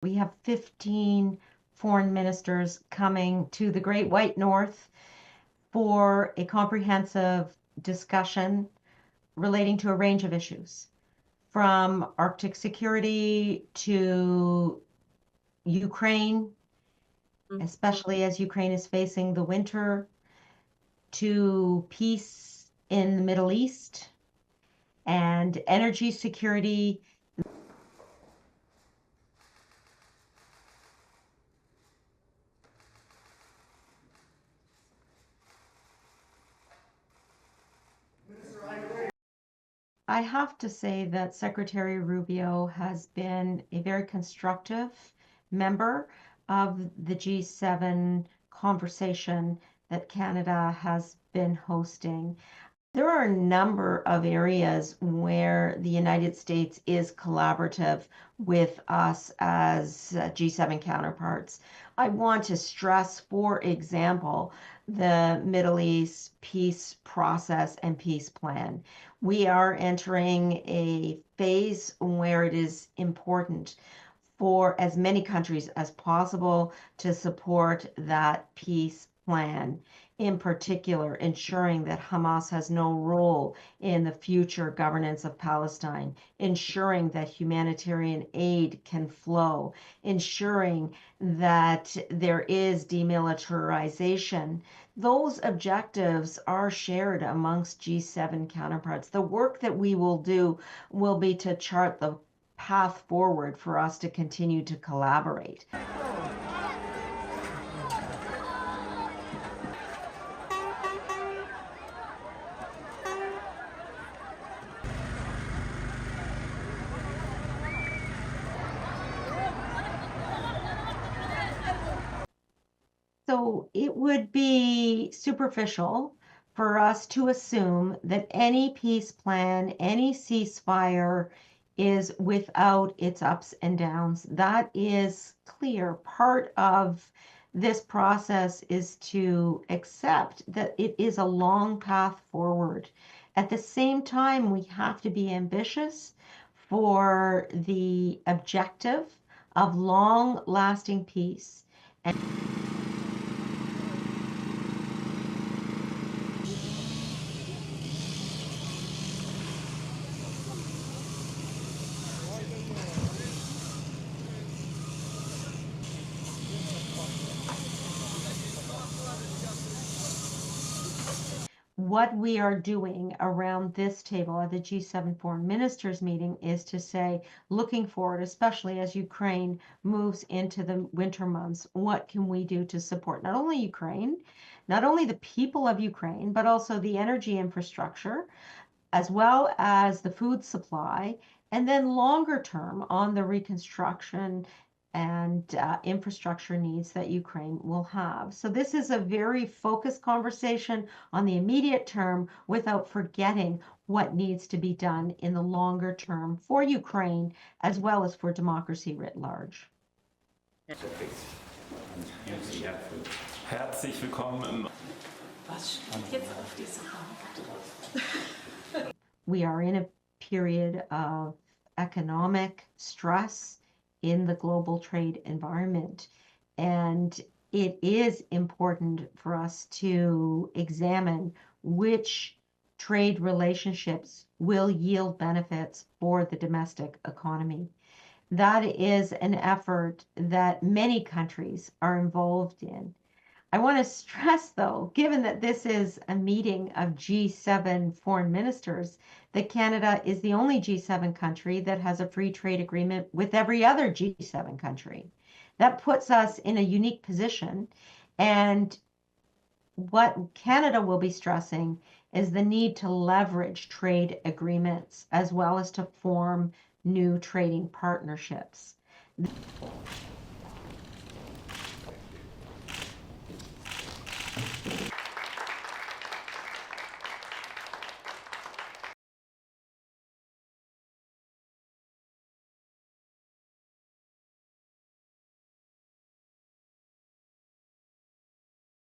We have 15 foreign ministers coming to the Great White North for a comprehensive discussion relating to a range of issues, from Arctic security to Ukraine, especially as Ukraine is facing the winter, to peace in the Middle East and energy security. I have to say that Secretary Rubio has been a very constructive member of the G7 conversation that Canada has been hosting. There are a number of areas where the United States is collaborative with us as G7 counterparts. I want to stress, for example, the Middle East peace process and peace plan. We are entering a phase where it is important for as many countries as possible to support that peace plan. In particular, ensuring that Hamas has no role in the future governance of Palestine, ensuring that humanitarian aid can flow, ensuring that there is demilitarization. Those objectives are shared amongst G7 counterparts. The work that we will do will be to chart the path forward for us to continue to collaborate. So it would be superficial for us to assume that any peace plan, any ceasefire is without its ups and downs. That is clear. Part of this process is to accept that it is a long path forward. At the same time, we have to be ambitious for the objective of long-lasting peace. And what we are doing around this table at the G7 foreign ministers meeting is to say, looking forward, especially as Ukraine moves into the winter months, what can we do to support not only Ukraine, not only the people of Ukraine, but also the energy infrastructure, as well as the food supply, and then longer term on the reconstruction and infrastructure needs that Ukraine will have. So this is a very focused conversation on the immediate term without forgetting what needs to be done in the longer term for Ukraine as well as for democracy writ large. Herzlich willkommen im Was steht jetzt auf dieser Karte? We are in a period of economic stress in the global trade environment. And it is important for us to examine which trade relationships will yield benefits for the domestic economy. That is an effort that many countries are involved in. I want to stress, though, given that this is a meeting of G7 foreign ministers, that Canada is the only G7 country that has a free trade agreement with every other G7 country. That puts us in a unique position. And what Canada will be stressing is the need to leverage trade agreements as well as to form new trading partnerships.